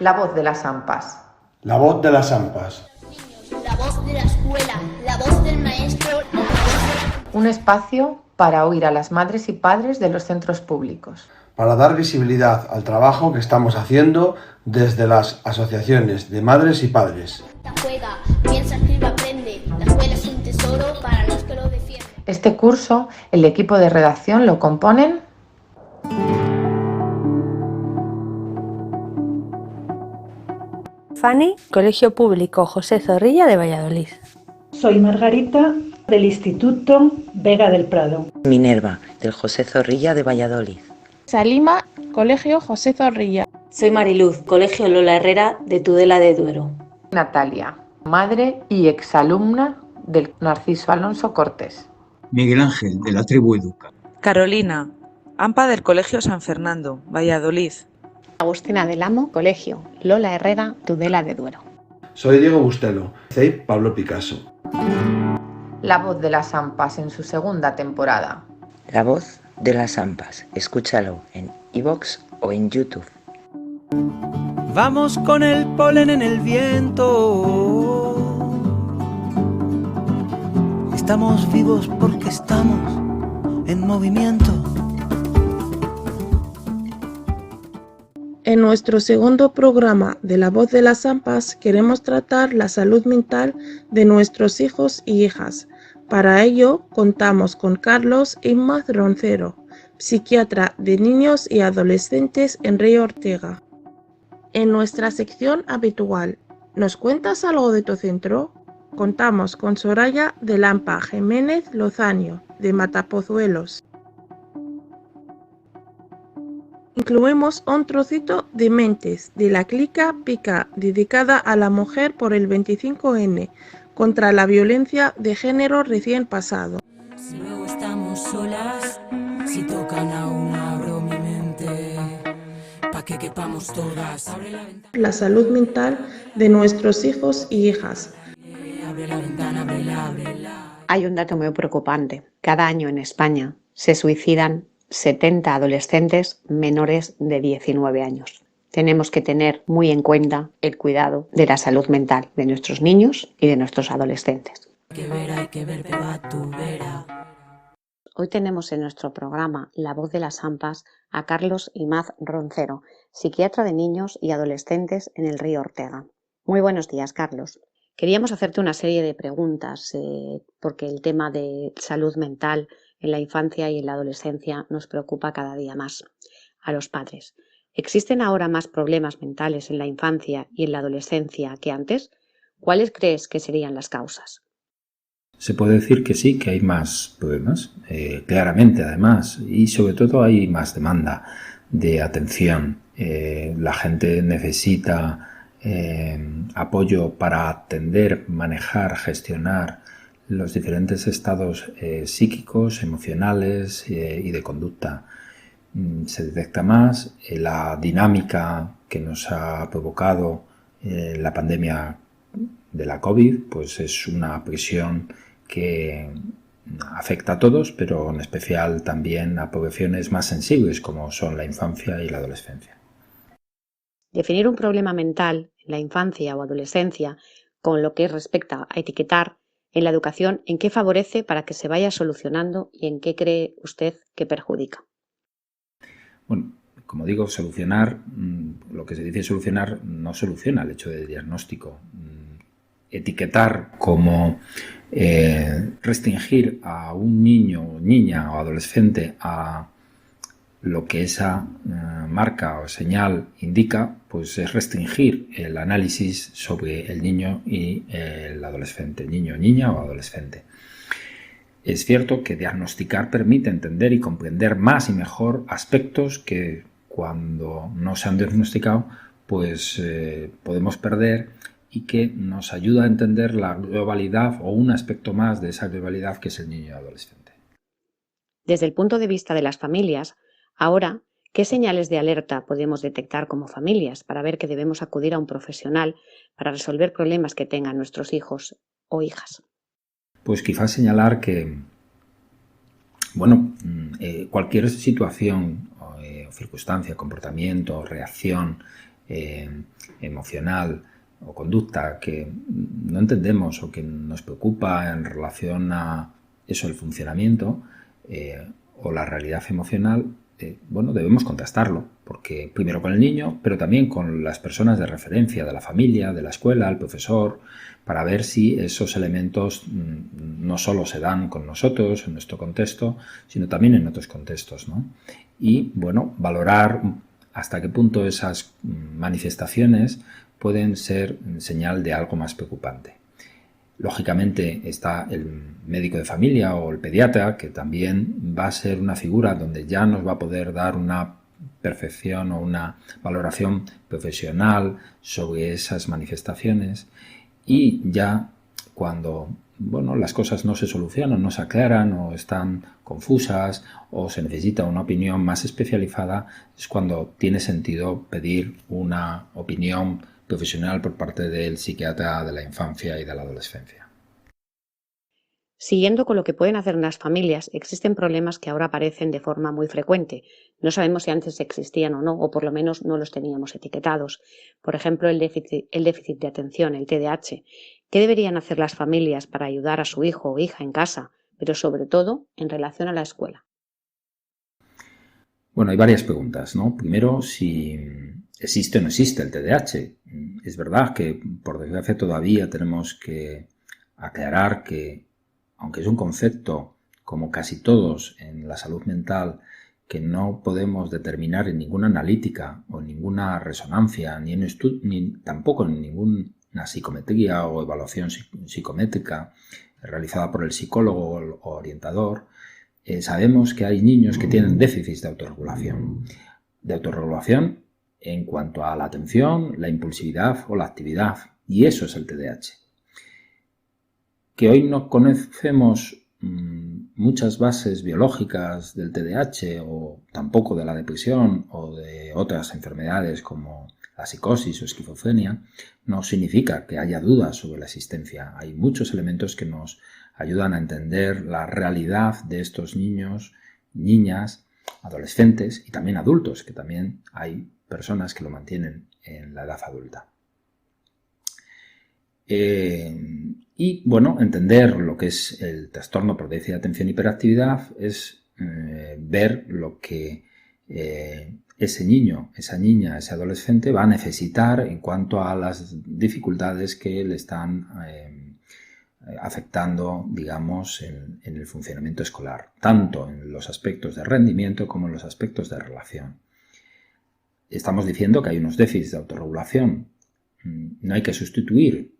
La voz de las AMPAs. La voz de las AMPAs. La voz de la escuela, la voz del maestro, la voz Un espacio para oír a las madres y padres de los centros públicos. Para dar visibilidad al trabajo que estamos haciendo desde las asociaciones de madres y padres. juega, piensa, escribe, aprende. La escuela es un tesoro para los que lo defienden. Este curso, el equipo de redacción lo componen Fanny, Colegio Público José Zorrilla de Valladolid. Soy Margarita, del Instituto Vega del Prado. Minerva, del José Zorrilla de Valladolid. Salima, Colegio José Zorrilla. Soy Mariluz, Colegio Lola Herrera de Tudela de Duero. Natalia, madre y exalumna del Narciso Alonso Cortés. Miguel Ángel, de la tribu Educa. Carolina, AMPA del Colegio San Fernando, Valladolid. Agustina del Amo, Colegio Lola Herrera, Tudela de Duero. Soy Diego Bustelo, CEIP Pablo Picasso. La voz de las AMPAs en su segunda temporada. La voz de las AMPAs. Escúchalo en iVoox o en YouTube. Vamos con el polen en el viento. Estamos vivos porque estamos en movimiento. En nuestro segundo programa de La Voz de las AMPAs queremos tratar la salud mental de nuestros hijos y hijas. Para ello contamos con Carlos Imaz Roncero, psiquiatra de niños y adolescentes en Río Ortega. En nuestra sección habitual, ¿nos cuentas algo de tu centro? Contamos con Soraya del AMPA Jiménez Lozano, de Matapozuelos. Incluimos un trocito de Mentes, de la Clica Pica, dedicada a la mujer por el 25N, contra la violencia de género recién pasado. Si luego estamos solas, si tocan a una abro mi mente, pa' que quepamos todas. Abre la ventana. La salud mental de nuestros hijos y hijas. Abre la ventana, ábrela. Hay un dato muy preocupante. Cada año en España se suicidan 70 adolescentes menores de 19 años. Tenemos que tener muy en cuenta el cuidado de la salud mental de nuestros niños y de nuestros adolescentes. Hay que ver, beba, tu vera. Hoy tenemos en nuestro programa La Voz de las AMPAs a Carlos Imaz Roncero, psiquiatra de niños y adolescentes en el Río Ortega. Muy buenos días, Carlos. Queríamos hacerte una serie de preguntas porque el tema de salud mental en la infancia y en la adolescencia nos preocupa cada día más a los padres. ¿Existen ahora más problemas mentales en la infancia y en la adolescencia que antes? ¿Cuáles crees que serían las causas? Se puede decir que sí, que hay más problemas, claramente además, y sobre todo hay más demanda de atención. La gente necesita apoyo para atender, manejar, gestionar los diferentes estados psíquicos, emocionales y de conducta. Se detecta más la dinámica que nos ha provocado la pandemia de la COVID, pues es una presión que afecta a todos, pero en especial también a poblaciones más sensibles como son la infancia y la adolescencia. Definir un problema mental en la infancia o adolescencia con lo que respecta a etiquetar en la educación, ¿en qué favorece para que se vaya solucionando y en qué cree usted que perjudica? Bueno, como digo, solucionar, lo que se dice solucionar no soluciona el hecho de diagnóstico. Etiquetar como restringir a un niño, niña o adolescente a lo que esa marca o señal indica, pues es restringir el análisis sobre el niño y el adolescente, niño, niña o adolescente. Es cierto que diagnosticar permite entender y comprender más y mejor aspectos que cuando no se han diagnosticado, pues podemos perder y que nos ayuda a entender la globalidad o un aspecto más de esa globalidad que es el niño y adolescente. Desde el punto de vista de las familias, ahora, ¿qué señales de alerta podemos detectar como familias para ver que debemos acudir a un profesional para resolver problemas que tengan nuestros hijos o hijas? Pues quizás señalar que, bueno, cualquier situación o circunstancia, comportamiento, reacción emocional o conducta que no entendemos o que nos preocupa en relación a eso, el funcionamiento o la realidad emocional, bueno, debemos contrastarlo, porque primero con el niño, pero también con las personas de referencia de la familia, de la escuela, el profesor, para ver si esos elementos no solo se dan con nosotros, en nuestro contexto, sino también en otros contextos, ¿no? Y, bueno, valorar hasta qué punto esas manifestaciones pueden ser señal de algo más preocupante. Lógicamente está el médico de familia o el pediatra, que también va a ser una figura donde ya nos va a poder dar una percepción o una valoración profesional sobre esas manifestaciones, y ya cuando, bueno, las cosas no se solucionan, no se aclaran o están confusas o se necesita una opinión más especializada, es cuando tiene sentido pedir una opinión profesional por parte del psiquiatra de la infancia y de la adolescencia. Siguiendo con lo que pueden hacer las familias, existen problemas que ahora aparecen de forma muy frecuente. No sabemos si antes existían o no, o por lo menos no los teníamos etiquetados. Por ejemplo, el déficit de atención, el TDAH. ¿Qué deberían hacer las familias para ayudar a su hijo o hija en casa, pero sobre todo en relación a la escuela? Bueno, hay varias preguntas, ¿no? Primero, si existe o no existe el TDAH. Es verdad que, por desgracia, todavía tenemos que aclarar que, aunque es un concepto, como casi todos en la salud mental, que no podemos determinar en ninguna analítica o en ninguna resonancia, ni tampoco en ninguna psicometría o evaluación psicométrica realizada por el psicólogo o orientador, sabemos que hay niños que tienen déficits de autorregulación. De autorregulación en cuanto a la atención, la impulsividad o la actividad. Y eso es el TDAH. Que hoy no conocemos muchas bases biológicas del TDAH o tampoco de la depresión o de otras enfermedades como la psicosis o esquizofrenia, no significa que haya dudas sobre la existencia. Hay muchos elementos que nos ayudan a entender la realidad de estos niños, niñas, adolescentes y también adultos, que también hay personas que lo mantienen en la edad adulta. Y bueno, entender lo que es el trastorno por déficit de atención y hiperactividad es ver lo que ese niño, esa niña, ese adolescente va a necesitar en cuanto a las dificultades que le están afectando, digamos, en el funcionamiento escolar, tanto en los aspectos de rendimiento como en los aspectos de relación. Estamos diciendo que hay unos déficits de autorregulación. No hay que sustituir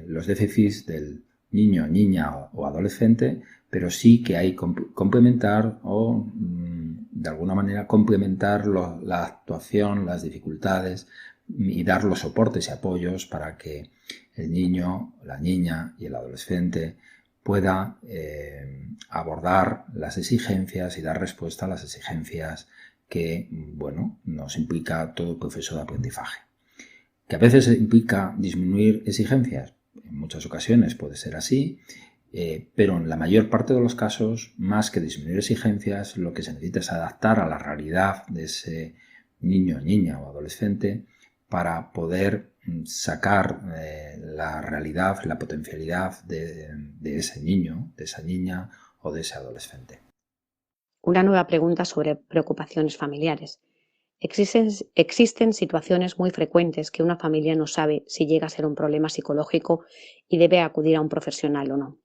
los déficits del niño, niña o adolescente, pero sí que hay que complementar o de alguna manera complementar la actuación, las dificultades y dar los soportes y apoyos para que el niño, la niña y el adolescente pueda abordar las exigencias y dar respuesta a las exigencias que, bueno, nos implica todo el proceso de aprendizaje. Que a veces implica disminuir exigencias, en muchas ocasiones puede ser así, pero en la mayor parte de los casos, más que disminuir exigencias, lo que se necesita es adaptar a la realidad de ese niño, niña o adolescente para poder sacar la realidad, la potencialidad de ese niño, de esa niña o de ese adolescente. Una nueva pregunta sobre preocupaciones familiares. Existen situaciones muy frecuentes que una familia no sabe si llega a ser un problema psicológico y debe acudir a un profesional o no.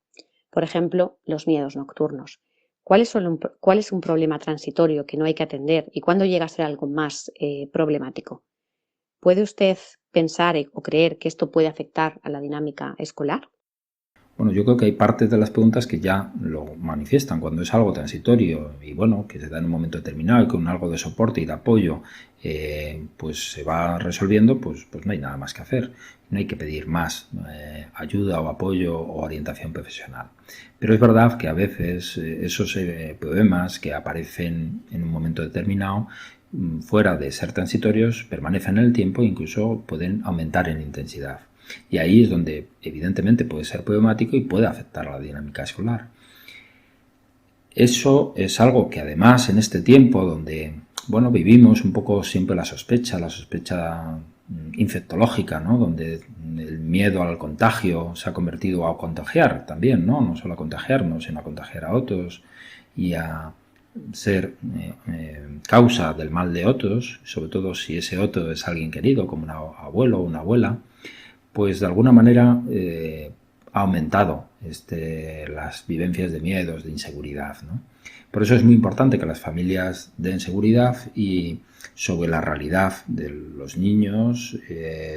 Por ejemplo, los miedos nocturnos. ¿Cuál es un problema transitorio que no hay que atender y cuándo llega a ser algo más problemático? ¿Puede usted pensar o creer que esto puede afectar a la dinámica escolar? Bueno, yo creo que hay partes de las preguntas que ya lo manifiestan cuando es algo transitorio y bueno, que se da en un momento determinado y con algo de soporte y de apoyo pues se va resolviendo, pues no hay nada más que hacer. No hay que pedir más ayuda o apoyo o orientación profesional. Pero es verdad que a veces esos problemas que aparecen en un momento determinado, fuera de ser transitorios, permanecen en el tiempo e incluso pueden aumentar en intensidad. Y ahí es donde evidentemente puede ser problemático y puede afectar a la dinámica escolar. Eso es algo que además en este tiempo donde bueno, vivimos un poco siempre la sospecha infectológica, ¿no? Donde el miedo al contagio se ha convertido a contagiar también, ¿no? No solo a contagiarnos, sino a contagiar a otros y a ser causa del mal de otros, sobre todo si ese otro es alguien querido, como un abuelo o una abuela, pues de alguna manera ha aumentado las vivencias de miedos, de inseguridad, ¿no? Por eso es muy importante que las familias den seguridad y sobre la realidad de los niños,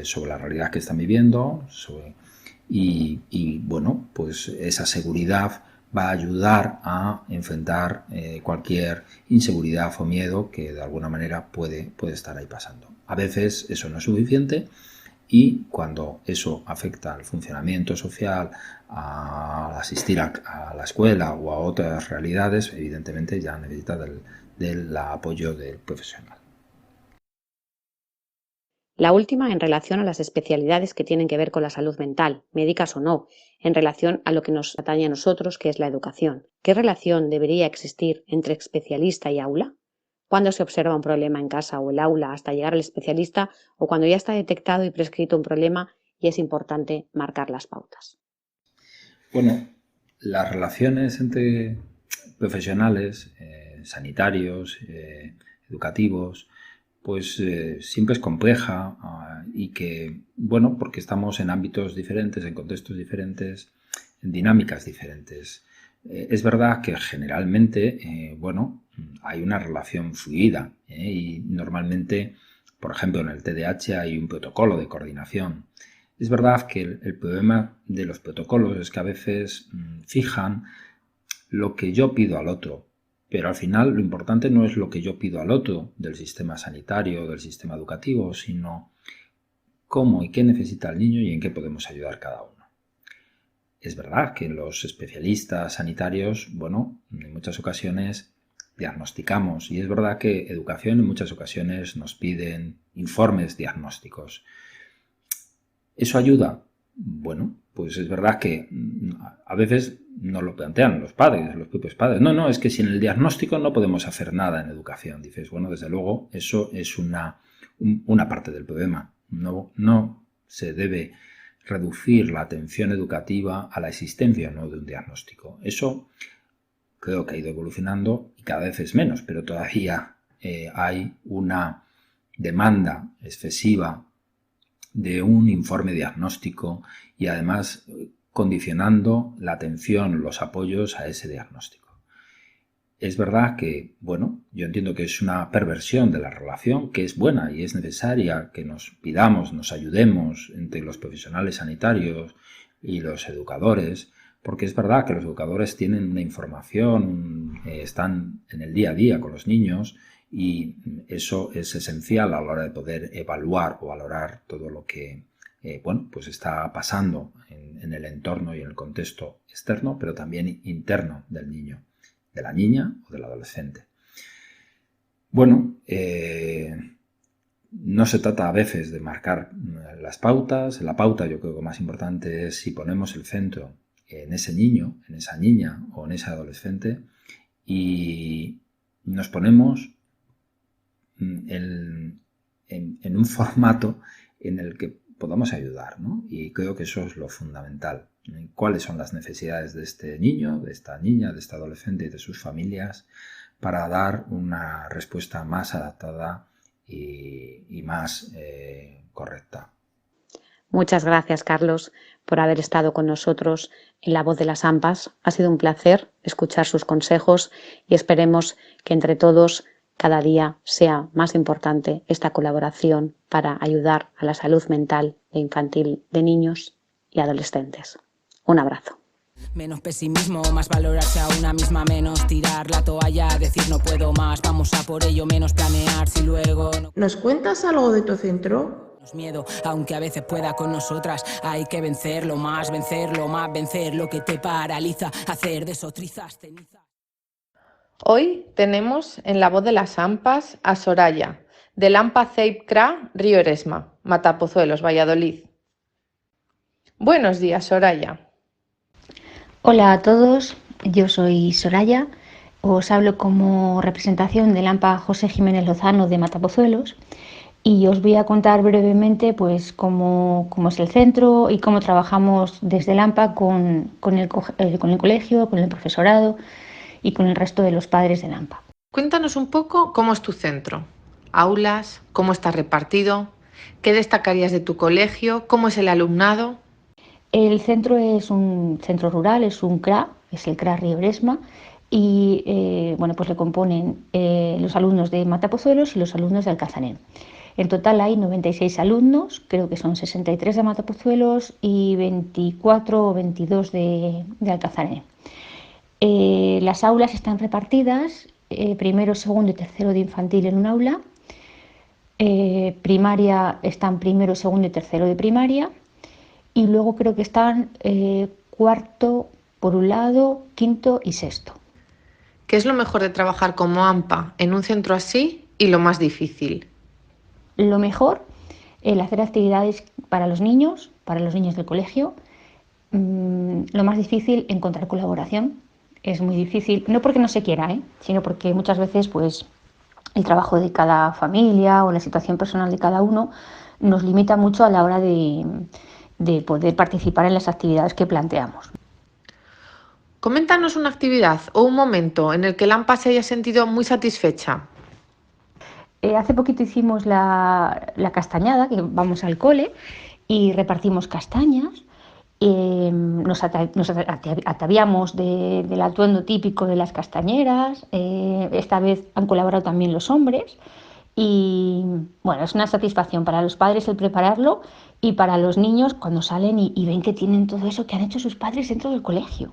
sobre la realidad que están viviendo y bueno, pues esa seguridad va a ayudar a enfrentar cualquier inseguridad o miedo que de alguna manera puede estar ahí pasando. A veces eso no es suficiente y cuando eso afecta al funcionamiento social, a asistir a la escuela o a otras realidades, evidentemente ya necesita del apoyo del profesional. La última en relación a las especialidades que tienen que ver con la salud mental, médicas o no, en relación a lo que nos atañe a nosotros, que es la educación. ¿Qué relación debería existir entre especialista y aula? ¿Cuándo se observa un problema en casa o el aula hasta llegar al especialista o cuando ya está detectado y prescrito un problema y es importante marcar las pautas? Bueno, las relaciones entre profesionales, sanitarios, educativos, pues siempre es compleja y que, bueno, porque estamos en ámbitos diferentes, en contextos diferentes, en dinámicas diferentes. Es verdad que generalmente, bueno, hay una relación fluida y normalmente, por ejemplo, en el TDAH hay un protocolo de coordinación. Es verdad que el problema de los protocolos es que a veces fijan lo que yo pido al otro, pero al final lo importante no es lo que yo pido al otro del sistema sanitario, del sistema educativo, sino cómo y qué necesita el niño y en qué podemos ayudar cada uno. Es verdad que los especialistas sanitarios, bueno, en muchas ocasiones diagnosticamos y es verdad que educación en muchas ocasiones nos piden informes diagnósticos. ¿Eso ayuda? Bueno, pues es verdad que a veces no lo plantean los padres, los propios padres. No, es que sin el diagnóstico no podemos hacer nada en educación. Dices, bueno, desde luego eso es una parte del problema. No se debe reducir la atención educativa a la existencia no de un diagnóstico. Eso creo que ha ido evolucionando y cada vez es menos, pero todavía hay una demanda excesiva de un informe diagnóstico y además condicionando la atención, los apoyos a ese diagnóstico. Es verdad que, bueno, yo entiendo que es una perversión de la relación que es buena y es necesaria que nos pidamos, nos ayudemos entre los profesionales sanitarios y los educadores, porque es verdad que los educadores tienen una información, están en el día a día con los niños y eso es esencial a la hora de poder evaluar o valorar todo lo que bueno, pues está pasando en el entorno y en el contexto externo, pero también interno del niño, de la niña o del adolescente. Bueno, no se trata a veces de marcar las pautas. La pauta yo creo que lo más importante es si ponemos el centro en ese niño, en esa niña o en ese adolescente y nos ponemos en un formato en el que podamos ayudar, ¿no? Y creo que eso es lo fundamental. ¿Cuáles son las necesidades de este niño, de esta niña, de este adolescente y de sus familias para dar una respuesta más adaptada y más correcta? Muchas gracias, Carlos, por haber estado con nosotros en La Voz de las AMPAs. Ha sido un placer escuchar sus consejos y esperemos que entre todos cada día sea más importante esta colaboración para ayudar a la salud mental e infantil de niños y adolescentes. Un abrazo. Menos pesimismo, más valorarse a una misma, menos tirar la toalla, decir no puedo más, vamos a por ello, menos planear si luego no... ¿Nos cuentas algo de tu centro? Miedo, aunque a veces pueda con nosotras, hay que vencerlo más, vencer lo que te paraliza, hacer de eso trizas, cenizas. Hoy tenemos en La Voz de las AMPAs a Soraya, del AMPA CEIP CRA Río Eresma, Matapozuelos, Valladolid. Buenos días, Soraya. Hola a todos, yo soy Soraya, os hablo como representación del AMPA José Jiménez Lozano de Matapozuelos y os voy a contar brevemente pues cómo es el centro y cómo trabajamos desde el AMPA con el colegio, con el profesorado y con el resto de los padres del AMPA. Cuéntanos un poco cómo es tu centro, aulas, cómo está repartido, qué destacarías de tu colegio, cómo es el alumnado. El centro es un centro rural, es un CRA, es el CRA Río Eresma, y bueno, pues le componen los alumnos de Matapozuelos y los alumnos de Alcazarén. En total hay 96 alumnos, creo que son 63 de Matapozuelos y 24 o 22 de Alcazarén. Las aulas están repartidas, primero, segundo y tercero de infantil en un aula, primaria están primero, segundo y tercero de primaria, y luego creo que están cuarto por un lado, quinto y sexto. ¿Qué es lo mejor de trabajar como AMPA en un centro así y lo más difícil? Lo mejor, el hacer actividades para los niños del colegio. Lo más difícil, encontrar colaboración. Es muy difícil, no porque no se quiera, sino porque muchas veces pues, el trabajo de cada familia o la situación personal de cada uno nos limita mucho a la hora de poder participar en las actividades que planteamos. Coméntanos una actividad o un momento en el que el AMPA se haya sentido muy satisfecha. Hace poquito hicimos la castañada, que vamos al cole y repartimos castañas. Nos ataviamos del atuendo típico de las castañeras. Esta vez han colaborado también los hombres. Y bueno, es una satisfacción para los padres el prepararlo y para los niños cuando salen y ven que tienen todo eso que han hecho sus padres dentro del colegio.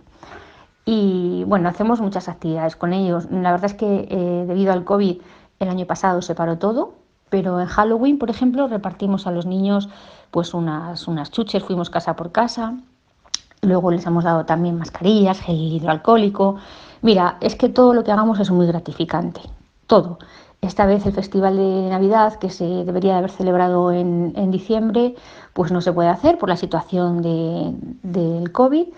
Y bueno, hacemos muchas actividades con ellos. La verdad es que debido al COVID el año pasado se paró todo, pero en Halloween, por ejemplo, repartimos a los niños pues unas chuches, fuimos casa por casa. Luego les hemos dado también mascarillas, gel hidroalcohólico. Mira, es que todo lo que hagamos es muy gratificante, todo. Esta vez el Festival de Navidad, que se debería de haber celebrado en diciembre, pues no se puede hacer por la situación del COVID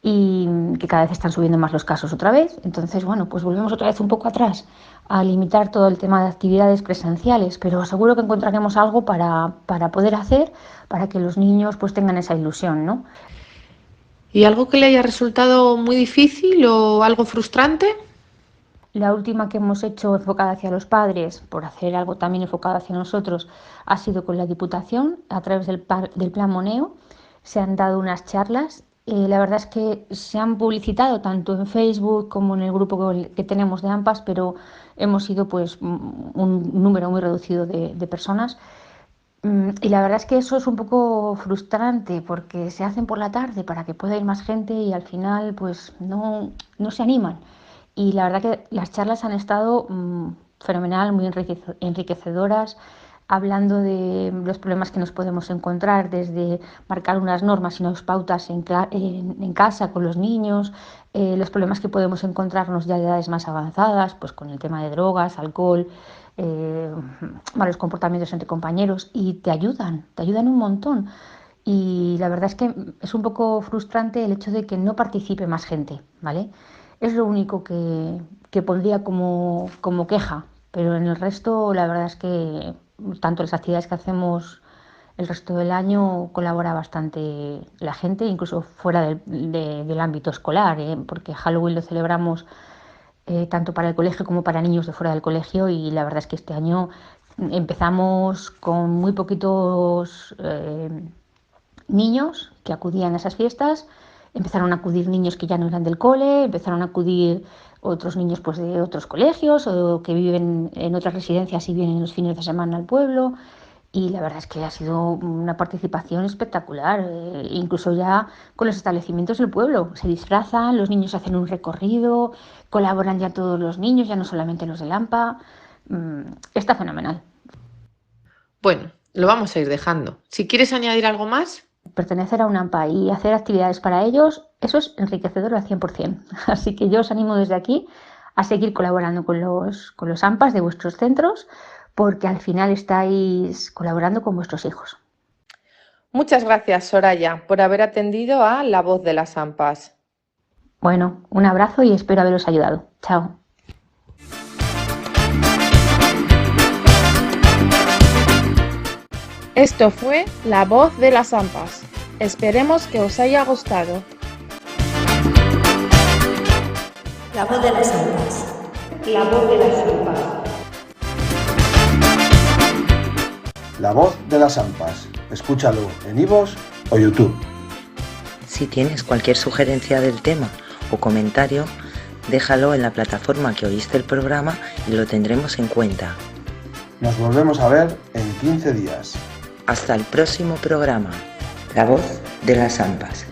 y que cada vez están subiendo más los casos otra vez. Entonces, bueno, pues volvemos otra vez un poco atrás a limitar todo el tema de actividades presenciales, pero seguro que encontraremos algo para poder hacer, para que los niños pues tengan esa ilusión, ¿no? ¿Y algo que le haya resultado muy difícil o algo frustrante? La última que hemos hecho enfocada hacia los padres, por hacer algo también enfocado hacia nosotros, ha sido con la Diputación, a través del Plan Moneo. Se han dado unas charlas. La verdad es que se han publicitado tanto en Facebook como en el grupo que tenemos de AMPAs, pero hemos sido pues un número muy reducido de personas. Y la verdad es que eso es un poco frustrante porque se hacen por la tarde para que pueda ir más gente y al final pues no se animan. Y la verdad que las charlas han estado fenomenal, muy enriquecedoras, hablando de los problemas que nos podemos encontrar, desde marcar unas normas y unas pautas en casa con los niños, los problemas que podemos encontrarnos ya de edades más avanzadas, pues con el tema de drogas, alcohol, malos comportamientos entre compañeros, y te ayudan un montón. Y la verdad es que es un poco frustrante el hecho de que no participe más gente, ¿vale? Es lo único que pondría como queja, pero en el resto la verdad es que tanto las actividades que hacemos el resto del año colabora bastante la gente, incluso fuera del ámbito escolar, porque Halloween lo celebramos tanto para el colegio como para niños de fuera del colegio, y la verdad es que este año empezamos con muy poquitos niños que acudían a esas fiestas. Empezaron a acudir niños que ya no eran del cole, empezaron a acudir otros niños pues de otros colegios o que viven en otras residencias y vienen los fines de semana al pueblo, y la verdad es que ha sido una participación espectacular, incluso ya con los establecimientos del pueblo. Se disfrazan, los niños hacen un recorrido, colaboran ya todos los niños, ya no solamente los del AMPA. Está fenomenal. Bueno, lo vamos a ir dejando. Si quieres añadir algo más. Pertenecer a un AMPA y hacer actividades para ellos, eso es enriquecedor al 100%. Así que yo os animo desde aquí a seguir colaborando con los AMPAs de vuestros centros, porque al final estáis colaborando con vuestros hijos. Muchas gracias, Soraya, por haber atendido a La Voz de las AMPAs. Bueno, un abrazo y espero haberos ayudado. Chao. Esto fue La Voz de las AMPAs. Esperemos que os haya gustado. La Voz de las AMPAs. La Voz de las AMPAs. La Voz de las AMPAs. Escúchalo en iVoox o YouTube. Si tienes cualquier sugerencia del tema o comentario, déjalo en la plataforma que oíste el programa y lo tendremos en cuenta. Nos volvemos a ver en 15 días. Hasta el próximo programa. La Voz de las AMPAs.